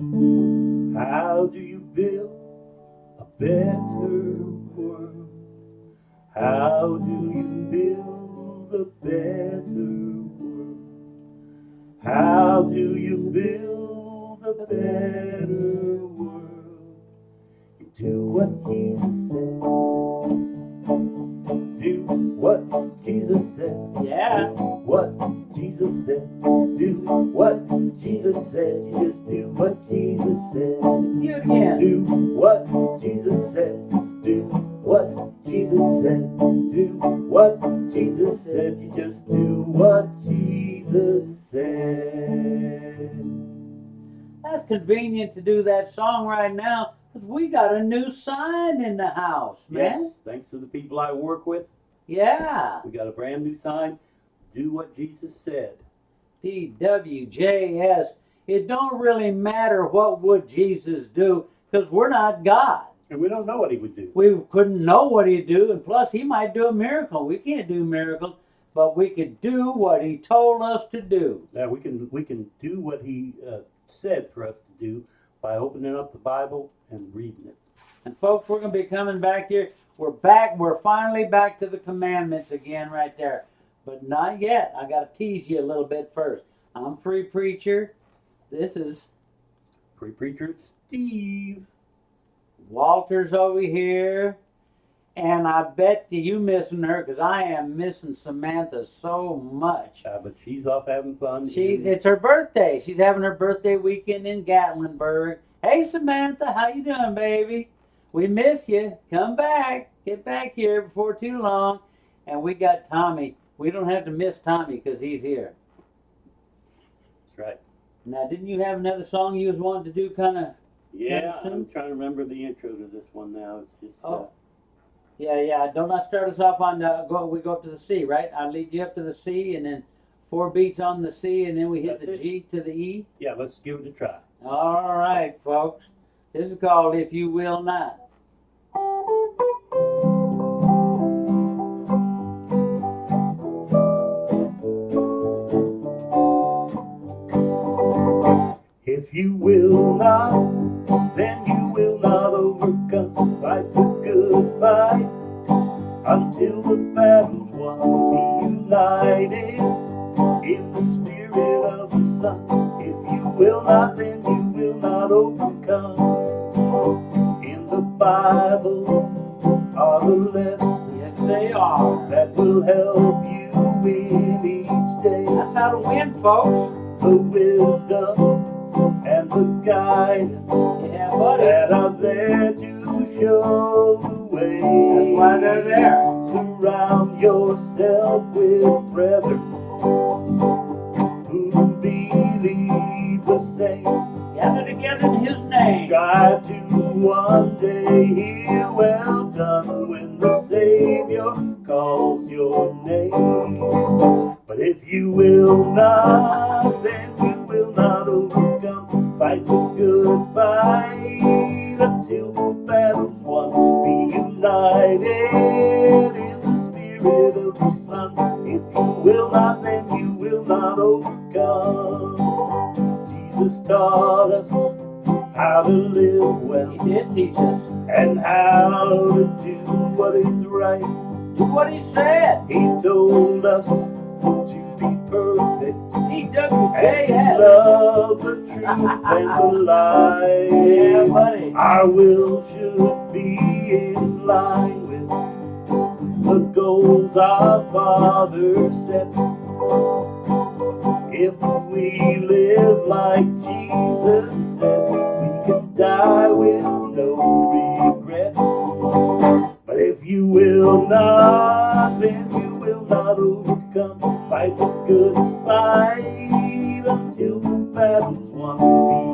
How do you build a better world? How do you build a better world? How do you build a better world? You do what Jesus said. Do what Jesus said. Yeah. What Jesus said. Do what Jesus said. You just do what Jesus said. Do it again. Do what Jesus said. Do what Jesus said. Do what Jesus said. You just do what Jesus said. That's convenient to do that song right now because we got a new sign in the house, man. Yes, thanks to the people I work with. Yeah. We got a brand new sign. Do what Jesus said. D.W.J.S. It don't really matter what would Jesus do because we're not God. And we don't know what he would do. We couldn't know what he'd do, and plus he might do a miracle. We can't do miracles, but we could do what he told us to do. Now we can do what he said for us to do by opening up the Bible and reading it. And folks, we're going to be coming back here. We're back. We're finally back to the commandments again right there. But not yet. I got to tease you a little bit first. I'm Free Preacher. This is Free Preacher Steve. Walter's over here. And I bet you missing her because I am missing Samantha so much. But she's off having fun. It's her birthday. She's having her birthday weekend in Gatlinburg. Hey, Samantha, how you doing, baby? We miss you. Come back. Get back here before too long. And we got Tommy. We don't have to miss Tommy because he's here. That's right. Now, didn't you have another song you was wanting to do kind of? Yeah, I'm trying to remember the intro to this one now. It's just... Yeah. Don't I start us off on we go up to the C, right? I lead you up to the C, and then 4 beats on the C, and then we hit the G to the E. Yeah, let's give it a try. All right, folks. This is called If You Will Not. If you will not, then you will not overcome. Fight the good fight until the battle's won. Be united in the spirit of the Son. If you will not, then you will not overcome. In the Bible are the lessons, Yes, they are, that will help you win each day. That's how to win, folks. The wisdom and the guidance, Yeah, buddy. that are there to show the way. That's why they're there. Surround yourself with brethren who believe the same. Gather together in His name. Strive to one day hear well done when the Savior calls your name. But if you will not, then you will not overcome. Fight the good fight until the battle's won. Be united in the spirit of the Son. If you will not, then you will not overcome. Jesus taught us how to live well. He did teach us. And how to do what is right. Do what He said. He told us to be perfect. D.W.J.S. And love the truth and the light. Yeah, buddy. Our will should be in line with the goals our Father sets. If we live like Jesus said, we can die with no regrets. But if you will not, then you will not overcome. Fight the good fight until the battle's won.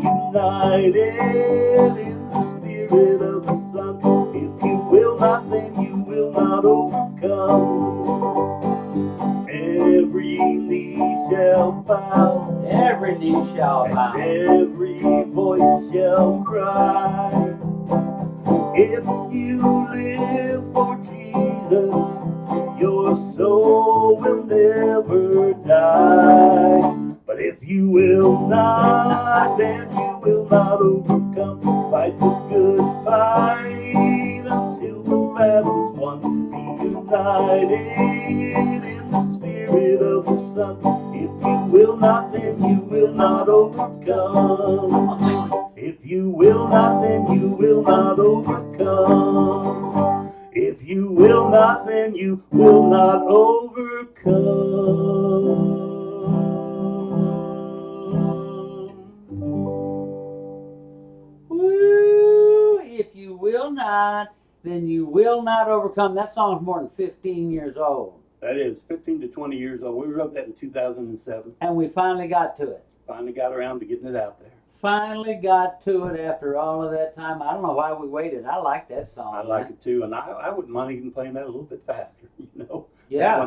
Be united in the spirit of the Son. If you will not, then you will not overcome. Every knee shall bow. Every knee shall bow. And every voice shall cry. If you live for Jesus, your soul will never die. But if you will not, then you will not overcome. Fight the good fight until the battle's won. Be united in the spirit of the Son. If you will not, then you will not overcome. If you will not, then you will not overcome. If you will not, then you will not overcome. Woo! If you will not, then you will not overcome. That song's more than 15 years old. That is 15 to 20 years old. We wrote that in 2007. And we finally got to it. Finally got around to getting it out there. Finally got to it after all of that time. I don't know why we waited. I like that song. I like it too, and I wouldn't mind even playing that a little bit faster. You know. Yeah.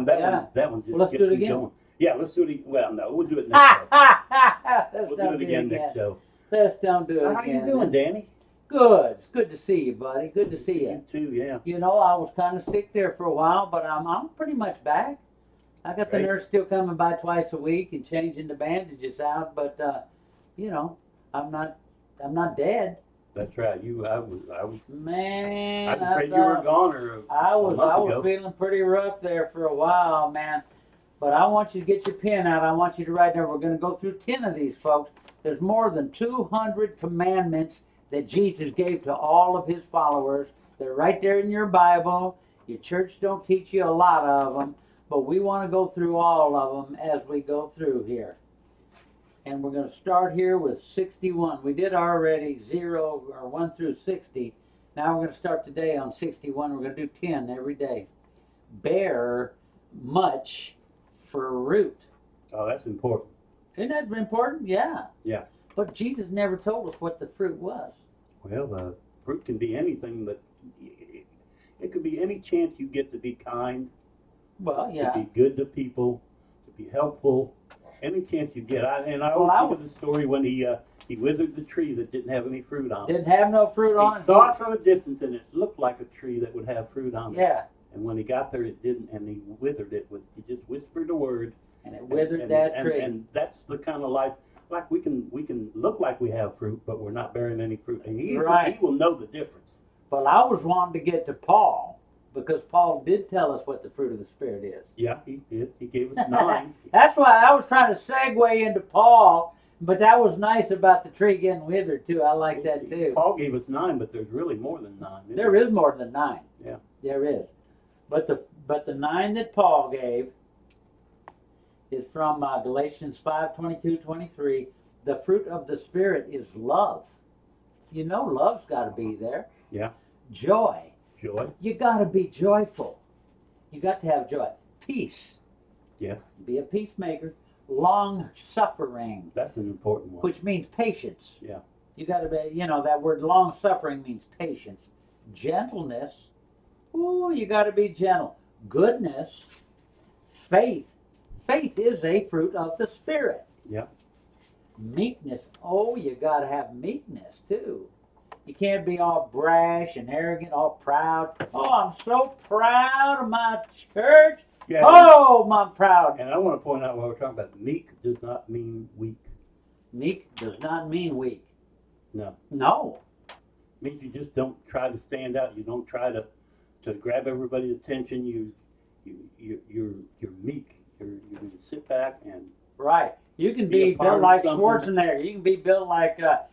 That one just Well, let's gets do it me again. going. Yeah, let's do it. Well, no, we'll do it next show. We'll do it again next show. Let's don't do it again. How you doing, Danny? Good. It's good to see you, buddy. Good to see you. You too, yeah. You know, I was kind of sick there for a while, but I'm pretty much back. I got the Great. nurse still coming by twice a week and changing the bandages out, but you know, I'm not dead. That's right. I was. Man, I was afraid you were a goner. I was ago. feeling pretty rough there for a while, man. But I want you to get your pen out. I want you to write down. We're going to go through 10 of these, folks. There's more than 200 commandments that Jesus gave to all of his followers. They're right there in your Bible. Your church don't teach you a lot of them, but we want to go through all of them as we go through here. And we're going to start here with 61. We did already 1 through 60. Now we're going to start today on 61. We're going to do 10 every day. Bear much fruit. Oh, that's important. Isn't that important? Yeah. Yeah. But Jesus never told us what the fruit was. Well, the fruit can be anything, but it could be any chance you get to be kind, Well, yeah. to be good to people, to be helpful. Any chance you get. I Well, always think of the story when he withered the tree that didn't have any fruit on it. Didn't have no fruit on He it. saw it from a distance, and it looked like a tree that would have fruit on it. Yeah. And when he got there, it didn't, and he withered it. He just whispered a word. And it withered and, that and, tree. And that's the kind of life. Like we can look like we have fruit, but we're not bearing any fruit. And he will know the difference. Well, I was wanting to get to Paul, because Paul did tell us what the fruit of the Spirit is. Yeah, he did. He gave us 9. That's why I was trying to segue into Paul, but that was nice about the tree getting withered, too. I like that, too. Paul gave us 9, but there's really more than 9. There is more than 9. Yeah. There is. But the 9 that Paul gave is from Galatians 5:22-23. The fruit of the Spirit is love. You know love's got to be there. Yeah. Joy. Joy. You got to be joyful. You got to have joy. Peace. Yeah. Be a peacemaker. Long suffering, That's an important one. which means patience. Yeah. You got to be, that word long suffering means patience. Gentleness. Ooh, you got to be gentle. Goodness. Faith. Faith is a fruit of the Spirit. Yeah. Meekness. Oh, you got to have meekness too. You can't be all brash and arrogant, all proud. Oh, I'm so proud of my church. Yeah. Oh, I'm proud. And I want to point out while we're talking about meek does not mean weak. Meek does not mean weak. No. No. It means you just don't try to stand out. You don't try to grab everybody's attention. You're meek. You can sit back and Right. You can Be a be part built of like something. Schwarzenegger. You can be built like, a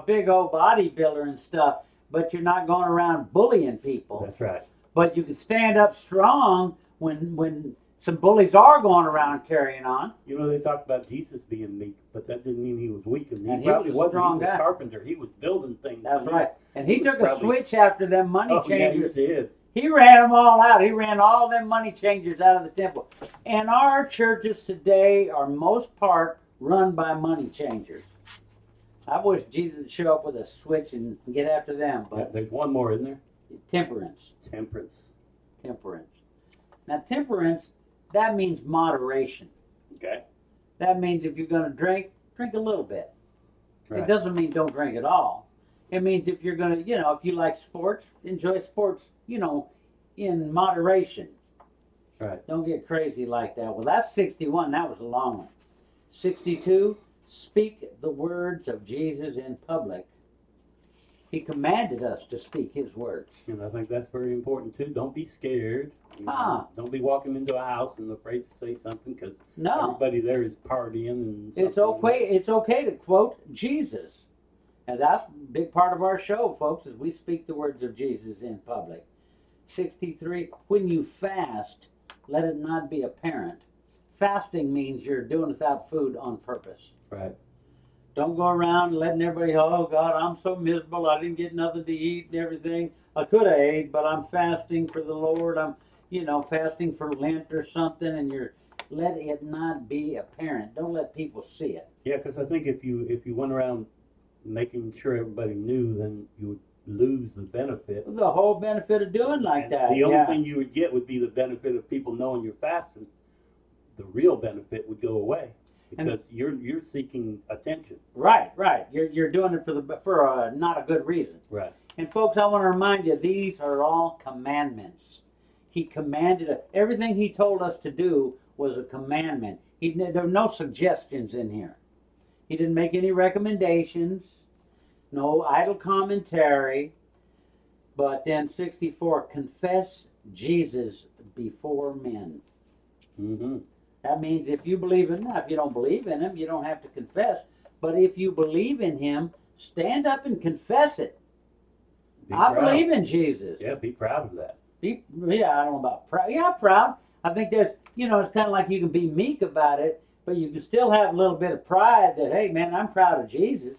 big old bodybuilder and stuff, but you're not going around bullying people. that's right. But you can stand up strong when some bullies are going around carrying on. You know, they talked about Jesus being meek, but that didn't mean he was weak. And And he he probably was a wasn't. strong He was guy. a carpenter. He was building things. That's He right. And he was took a probably- switch after them money Oh, yeah, he changers. did. He ran them all out. He ran all them money changers out of the temple. And our churches today are most part run by money changers. I wish Jesus would show up with a switch and get after them, but There's one more, isn't there? temperance. Temperance. Now temperance, that means moderation. Okay. That means if you're going to drink a little bit. Right. It doesn't mean don't drink at all. It means if you're going to, if you like sports, enjoy sports, in moderation. Right. Don't get crazy like that. Well, that's 61. That was a long one. 62. speak the words of Jesus in public. He commanded us to speak his words. And I think that's very important too. Don't be scared. You know, Ah. Don't be walking into a house and afraid to say something because No. everybody there is partying and It's something. okay. It's okay to quote Jesus, and that's a big part of our show, folks. Is we speak the words of Jesus in public. 63. When you fast, let it not be apparent. Fasting means you're doing without food on purpose. Right. Don't go around letting everybody, oh God, I'm so miserable. I didn't get nothing to eat and everything. I could have ate, but I'm fasting for the Lord. I'm, fasting for Lent or something, and let it not be apparent. Don't let people see it. Yeah, because I think if you went around making sure everybody knew, then you would lose the benefit. The whole benefit of doing like And that. the only thing you would get would be the benefit of people knowing you're fasting. The real benefit would go away because you're seeking attention. Right. You're doing it for not a good reason. Right. And folks, I want to remind you, these are all commandments. He commanded everything he told us to do was a commandment. There were no suggestions in here. He didn't make any recommendations, no idle commentary. But then 64, confess Jesus before men. Mm-hmm. That means if you believe in him, if you don't believe in him, you don't have to confess. But if you believe in him, stand up and confess it. I believe in Jesus. Yeah, be proud of that. I don't know about proud. Yeah, proud. I think there's, it's kind of like you can be meek about it, but you can still have a little bit of pride that, hey, man, I'm proud of Jesus.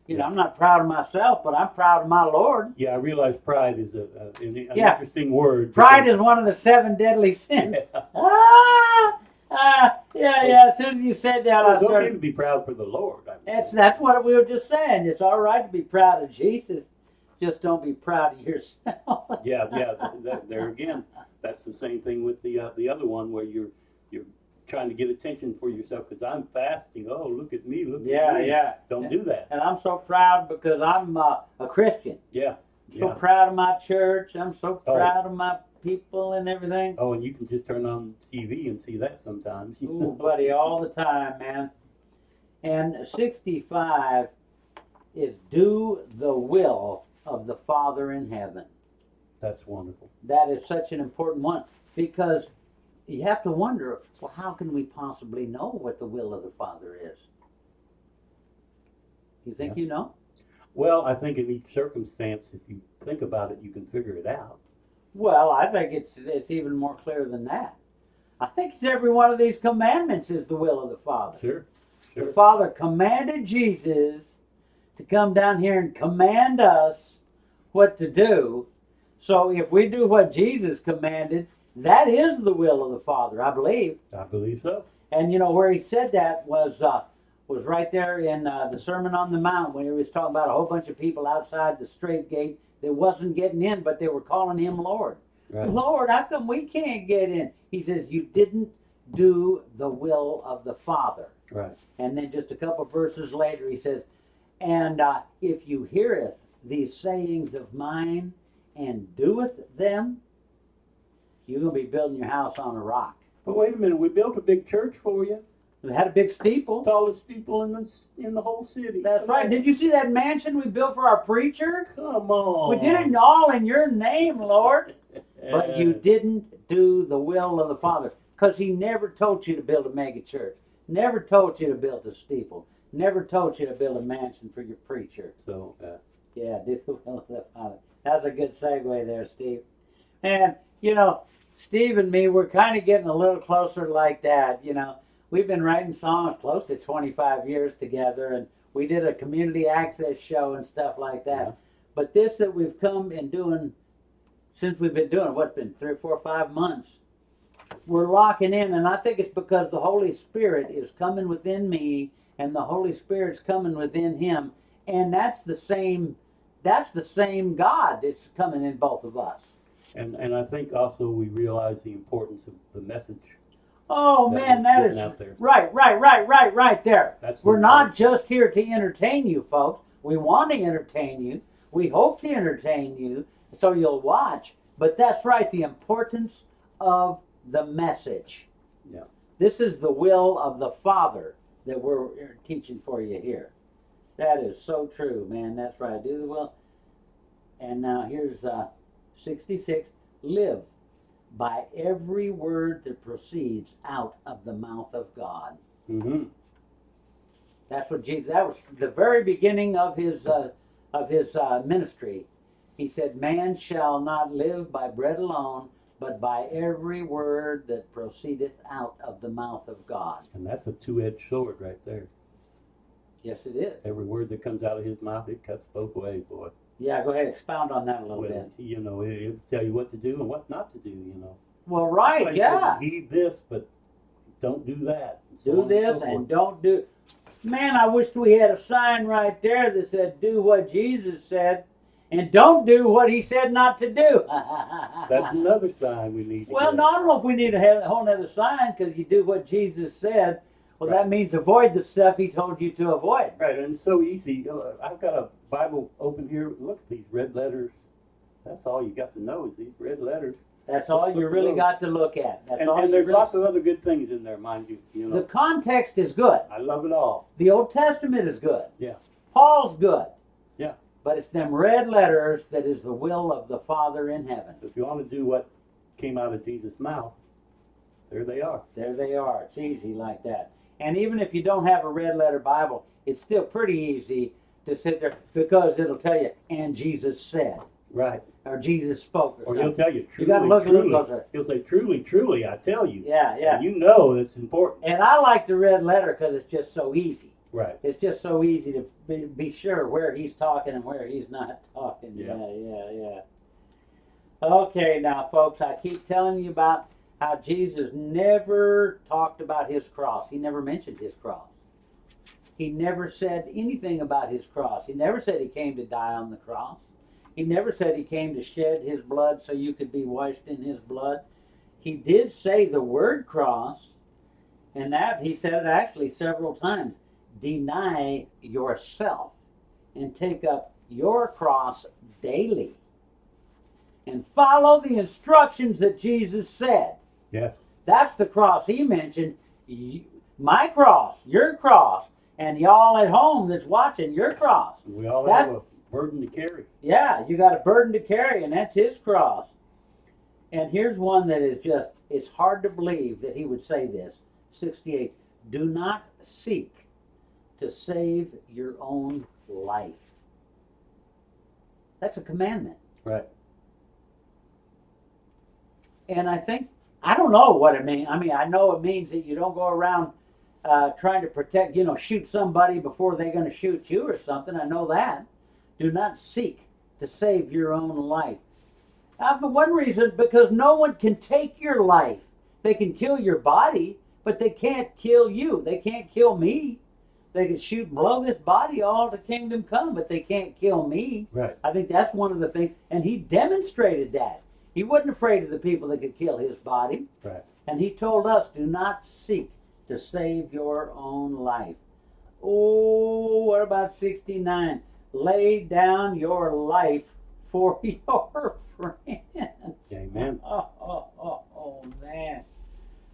I'm not proud of myself, but I'm proud of my Lord. Yeah, I realize pride is an interesting word. Pride is one of the 7 deadly sins. Yeah. As soon as you said that, It's okay to be proud for the Lord. That's what we were just saying. It's all right to be proud of Jesus. Just don't be proud of yourself. Yeah. There again, that's the same thing with the other one where you're trying to get attention for yourself because I'm fasting. Oh, look at me! Look at me! Yeah. Don't do that. And I'm so proud because I'm a Christian. Yeah. So proud of my church. I'm so proud of my people and everything. Oh, and you can just turn on TV and see that sometimes. Ooh, buddy, all the time, man. And 65 is do the will of the Father in heaven. That's wonderful. That is such an important one because you have to wonder, well, how can we possibly know what the will of the Father is? You think you know? Well, I think in each circumstance, if you think about it, you can figure it out. Well, I think it's even more clear than that. I think every one of these commandments is the will of the Father. Sure. The Father commanded Jesus to come down here and command us what to do. So if we do what Jesus commanded, that is the will of the Father, I believe. I believe so. And where he said that was right there in the Sermon on the Mount when he was talking about a whole bunch of people outside the straight gate that wasn't getting in, but they were calling him Lord. Right. Lord, how come we can't get in? He says, you didn't do the will of the Father. Right. And then just a couple verses later, he says, and if you heareth these sayings of mine and doeth them, you're going to be building your house on a rock. But wait a minute, we built a big church for you. We had a big steeple. Tallest steeple in the whole city. That's right. Did you see that mansion we built for our preacher? Come on. We did it all in your name, Lord. But you didn't do the will of the Father. Because he never told you to build a mega church. Never told you to build a steeple. Never told you to build a mansion for your preacher. So, yeah, do the will of the Father. That's a good segue there, Steve. And, Steve and me, we're kind of getting a little closer like that, We've been writing songs close to 25 years together, and we did a community access show and stuff like that. Yeah. But this that we've come and doing, since we've been doing, what's been 3 or 4 or 5 months, we're locking in, and I think it's because the Holy Spirit is coming within me, and the Holy Spirit's coming within him, and that's the same God that's coming in both of us. And I think also we realize the importance of the message. Oh man, that is right there. We're not just here to entertain you, folks. We want to entertain you. We hope to entertain you, so you'll watch. But that's right, the importance of the message. Yeah. This is the will of the Father that we're teaching for you here. That is so true, man. That's right. Do the will. And now here's 66. Live by every word that proceeds out of the mouth of God. Mm-hmm. That's what Jesus. That was the very beginning of his ministry. He said, "Man shall not live by bread alone, but by every word that proceedeth out of the mouth of God." And that's a two-edged sword right there. Yes, it is. Every word that comes out of his mouth, it cuts both ways, boy. Yeah, go ahead, expound on that a little Well, bit. you know, it'll tell you what to do and what not to do, you know. Well, right, Somebody yeah. said, heed this, but don't do that. So Do on this so and forth. don't do. Man, I wish we had a sign right there that said, "Do what Jesus said, and don't do what he said not to do." That's another sign we need to Well, get. no, I don't know if we need a whole other sign because you do what Jesus said. Well, Right. that means avoid the stuff he told you to avoid. Right, and it's so easy. I've got a Bible open here. Look at these red letters. That's all you got to know is these red letters. That's all you really got to look at. That's all. And there's really... lots of other good things in there, mind you. You know, The context is good. I love it all. The Old Testament is good. Yeah. Paul's good. Yeah. But it's them red letters that is the will of the Father in heaven. If you want to do what came out of Jesus' mouth, there they are. There they are. It's easy like that. And even if you don't have a red letter Bible, it's still pretty easy to sit there because it'll tell you, "And Jesus said," Right. or "Jesus spoke," or Or he'll something. tell you, truly, You got to look a little truly. closer. He'll say, truly, truly, I tell you. Yeah, yeah. And you know it's important. And I like the red letter because it's just so easy. Right. It's just so easy to be sure where he's talking and where he's not talking. Yeah. Yeah. Okay, now, folks, I keep telling you about how Jesus never talked about his cross. He never mentioned his cross. He never said anything about his cross. He never said he came to die on the cross. He never said he came to shed his blood so you could be washed in his blood. He did say the word cross, and that he said it actually several times. Deny yourself and take up your cross daily and follow the instructions that Jesus said. Yes. That's the cross he mentioned. My cross, your cross, and y'all at home that's watching, your cross. We all have a burden to carry. Yeah, you got a burden to carry, and that's his cross. And here's one that is just, it's hard to believe that he would say this. 68, do not seek to save your own life. That's a commandment. Right. And I don't know what it means. I mean, I know it means that you don't go around trying to protect, shoot somebody before they're going to shoot you or something. I know that. Do not seek to save your own life. For one reason, because no one can take your life. They can kill your body, but they can't kill you. They can't kill me. They can shoot and blow this body all to kingdom come, but they can't kill me. Right. I think that's one of the things. And he demonstrated that. He wasn't afraid of the people that could kill his body. Right. And he told us, do not seek to save your own life. Oh, what about 69? Lay down your life for your friends. Amen. Oh, man.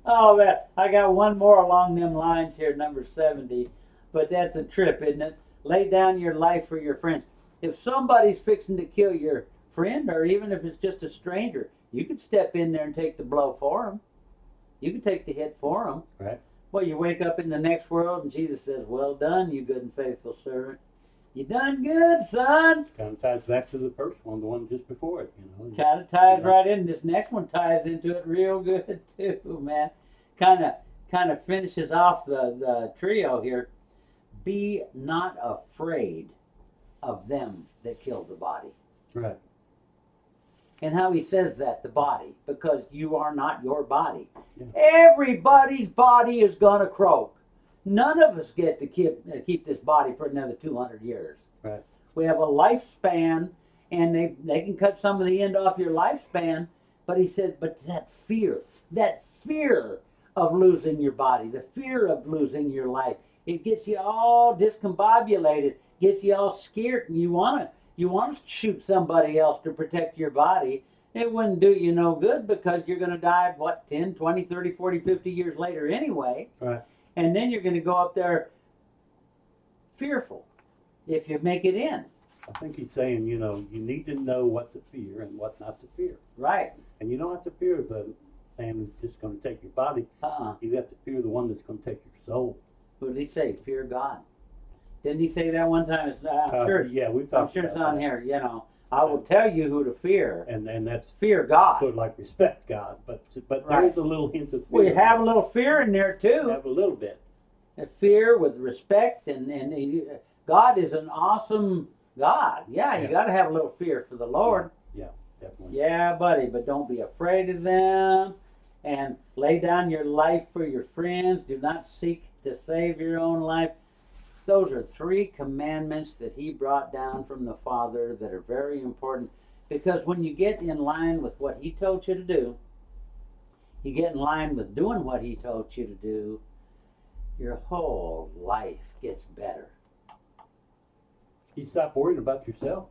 Oh, man. I got one more along them lines here, number 70. But that's a trip, isn't it? Lay down your life for your friends. If somebody's fixing to kill your friend, or even if it's just a stranger, you could step in there and take the blow for them. You could take the hit for them. Right. Well, you wake up in the next world and Jesus says, well done, you good and faithful servant. You done good, son. Kind of ties back to the first one, the one just before it, Kind of ties right in. This next one ties into it real good too, man. Kind of finishes off the trio here. Be not afraid of them that kill the body. Right. And how he says that, the body, because you are not your body. Yeah. Everybody's body is going to croak. None of us get to keep this body for another 200 years. Right. We have a lifespan, and they can cut some of the end off your lifespan, but he said, but that fear of losing your body, the fear of losing your life, it gets you all discombobulated, gets you all scared, and you want to shoot somebody else to protect your body. It wouldn't do you no good because you're going to die, 10, 20, 30, 40, 50 years later anyway. Right. and then you're going to go up there fearful if you make it in. I think he's saying, you know, you need to know what to fear and what not to fear. Right. And you don't have to fear the man who's just going to take your body. You have to fear the one that's going to take your soul. What did he say? Fear God. Didn't he say that one time? I'm sure. Yeah, we've I'm talked sure about it's on that. here. You know, I will tell you who to fear. And that's Fear God. sort of like respect God, but Right. there's a little hint of fear. We have a little fear in there too. Have a little bit. Fear with respect, and God is an awesome God. Yeah, you Yeah. got to have a little fear for the Lord. Yeah, definitely. Yeah, buddy, but don't be afraid of them. And lay down your life for your friends. Do not seek to save your own life. Those are 3 commandments that he brought down from the Father that are very important, because when you get in line with what he told you to do, you get in line with doing what he told you to do, your whole life gets better. You stop worrying about yourself.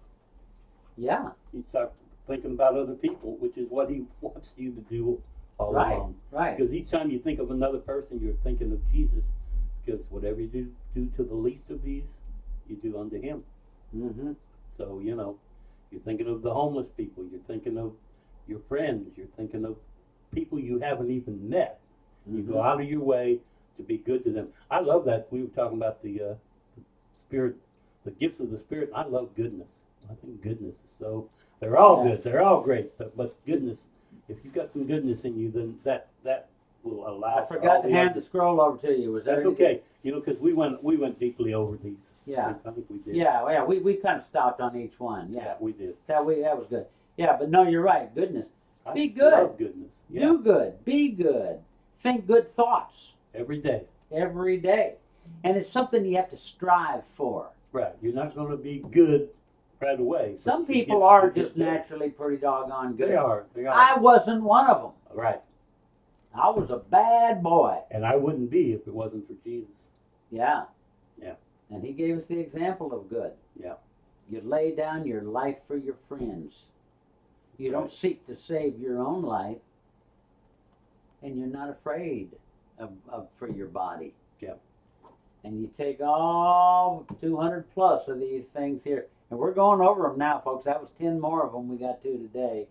Yeah. You start thinking about other people, which is what he wants you to do all Right, along. right. Because each time you think of another person, you're thinking of Jesus. Because whatever you do to the least of these, you do unto him. Mm-hmm. So, you know, you're thinking of the homeless people. You're thinking of your friends. You're thinking of people you haven't even met. You go out of your way to be good to them. I love that. We were talking about the Spirit, the gifts of the Spirit. I love goodness. I think goodness is so, they're all good. They're all great. But goodness, if you've got some goodness in you, then that will allow. I forgot to hand the scroll over to you. Was that That's okay. You know, because we went deeply over these. Yeah. I think we did. Yeah, we kind of stopped on each one. Yeah, We did. that was good. Yeah, but no, you're right. Goodness. I Be good. love goodness. Yeah. Do good. Be good. Think good thoughts Every day. every day. And it's something you have to strive for. Right. You're not going to be good right away. Some but you people get- are you get just there. naturally pretty doggone good. They are. They are. I wasn't one of them. Right. I was a bad boy. And I wouldn't be if it wasn't for Jesus. Yeah. Yeah. And he gave us the example of good. Yeah. You lay down your life for your friends. You don't seek to save your own life. And you're not afraid of for your body. Yeah. And you take all 200 plus of these things here. And we're going over them now, folks. That was 10 more of them we got to today.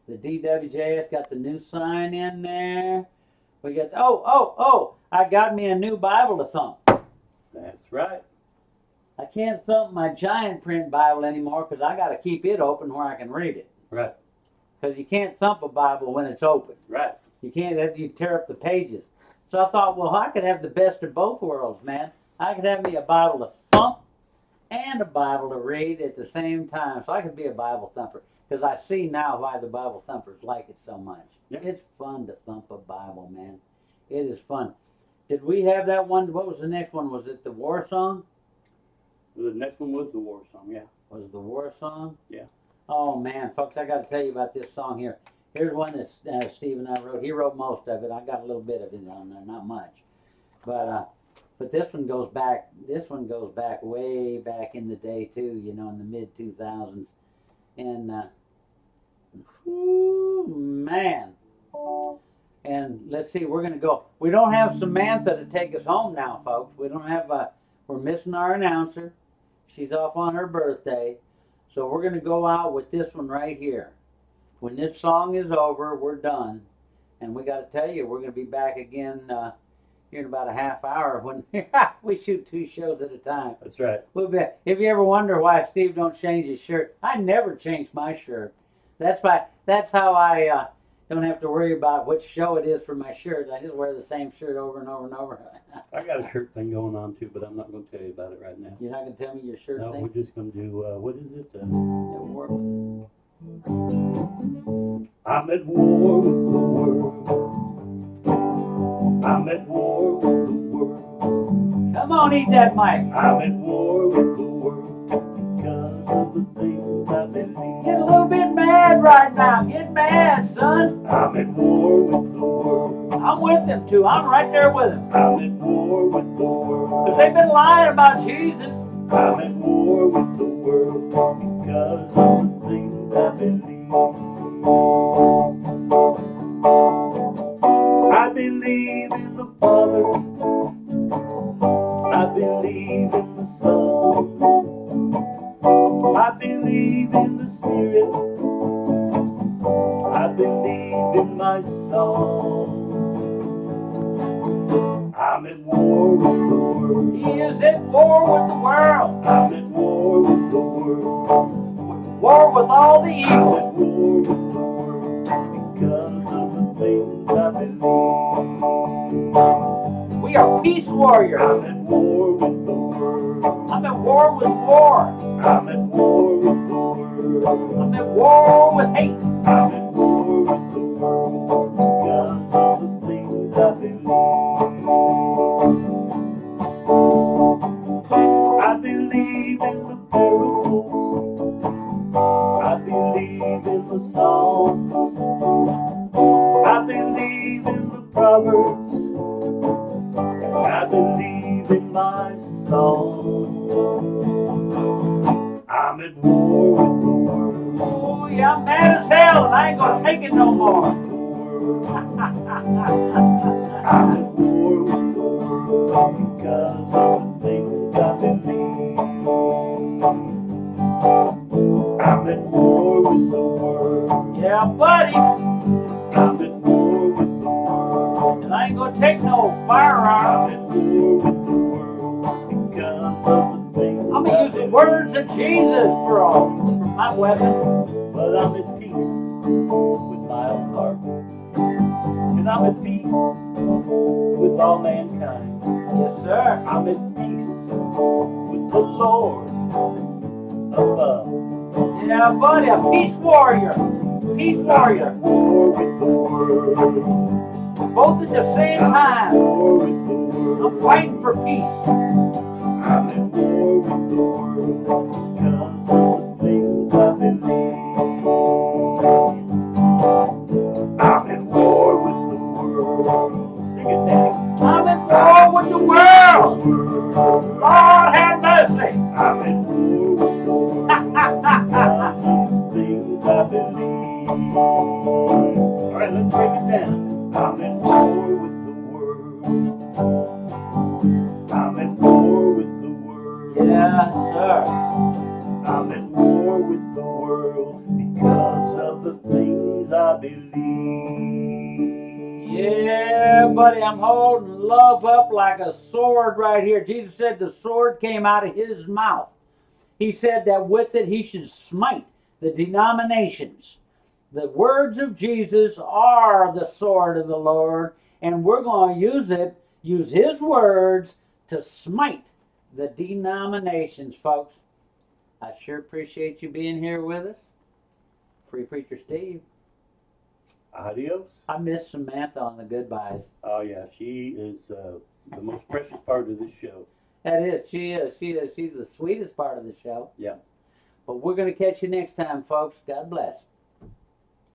The D.W.J.S got the new sign in there. We got, I got me a new Bible to thump. That's right. I can't thump my giant print Bible anymore because I got to keep it open where I can read it. Right. Because you can't thump a Bible when it's open. Right. You can't, you tear up the pages. So I thought, well, I could have the best of both worlds, man. I could have me a Bible to thump and a Bible to read at the same time. So I could be a Bible thumper. Because I see now why the Bible thumpers like it so much. Yeah. It's fun to thump a Bible, man. It is fun. Did we have that one? What was the next one? Was it the war song? The next one was the war song, yeah. Was it the war song? Yeah. Oh, man, folks, I got to tell you about this song here. Here's one that Steve and I wrote. He wrote most of it. I got a little bit of it on there, not much. But this one goes back. This one goes back way back in the day too. You know, in the mid 2000s. And man. And let's see, we're gonna go. We don't have Samantha to take us home now, folks. We don't have. We're missing our announcer. She's off on her birthday, so we're gonna go out with this one right here. When this song is over, we're done, and we got to tell you, we're gonna be back again here in about a half hour. When we shoot 2 shows at a time. That's right. We'll be, if you ever wonder why Steve don't change his shirt, I never change my shirt. That's how I don't have to worry about which show it is for my shirt. I just wear the same shirt over and over and over. I got a shirt thing going on too, but I'm not going to tell you about it right now. You're not going to tell me your shirt No, thing? we're just going to do, what is it? It'll work with I'm at war with the world. I'm at war with the world. Come on, eat that mic. I'm at war with the world because of the things I believe. Get a little bit mad right now. Get mad, son. I'm at war with the world. I'm with him, too. I'm right there with him. I'm at war with the world. Because they've been lying about Jesus. I'm at war with the world because of the things I believe. I believe in the Father, in the Spirit. I believe in my song. I'm at war with the world. He is at war with the world. I'm at war with the world. War with all the I'm evil. at war with the world because of the things I believe. We are peace warriors. I'm at war with the world. I'm at war with war. I'm at war with the world. I'm at war with hate. I'm at war with the world because of the things I believe. I believe in the parables. I believe in the songs. I believe in the proverbs. And I believe in my song. I'm at war with the world. Oh, yeah, I'm mad as hell and I ain't gonna take it no more. I'm at war with the world because of the things I believe. I'm at war with the world. Yeah, buddy. I'm at war with the world. And I ain't gonna take no firearm. I'm at war with the world because of the things I'm gonna use the words of Jesus for my weapon. But I'm at peace with my own heart. And I'm at peace with all mankind. Yes, sir. I'm at peace with the Lord above. Yeah, buddy, a peace warrior. Peace warrior. I'm at war with the world. Both at the same I'm at time. war with the world. I'm fighting for peace. I'm at war with the world because of the things I believe. I'm at war with the world. Sing it, Daddy. I'm at war with the world. Lord have mercy. I'm at war with the world because of the things I believe. All right, let's break it down. I'm at war with the world. I'm at war with the world. Yes, sir. I'm at war with the world because of the things I believe. Yeah, buddy, I'm holding love up like a sword right here. Jesus said the sword came out of his mouth. He said that with it he should smite the denominations. The words of Jesus are the sword of the Lord, and we're going to use his words to smite the denominations, folks. I sure appreciate you being here with us. Free Preacher Steve. Adios. I miss Samantha on the goodbyes. Oh yeah, she is the most precious part of this show. That is, she is. She's the sweetest part of the show. Yeah. But we're going to catch you next time, folks. God bless.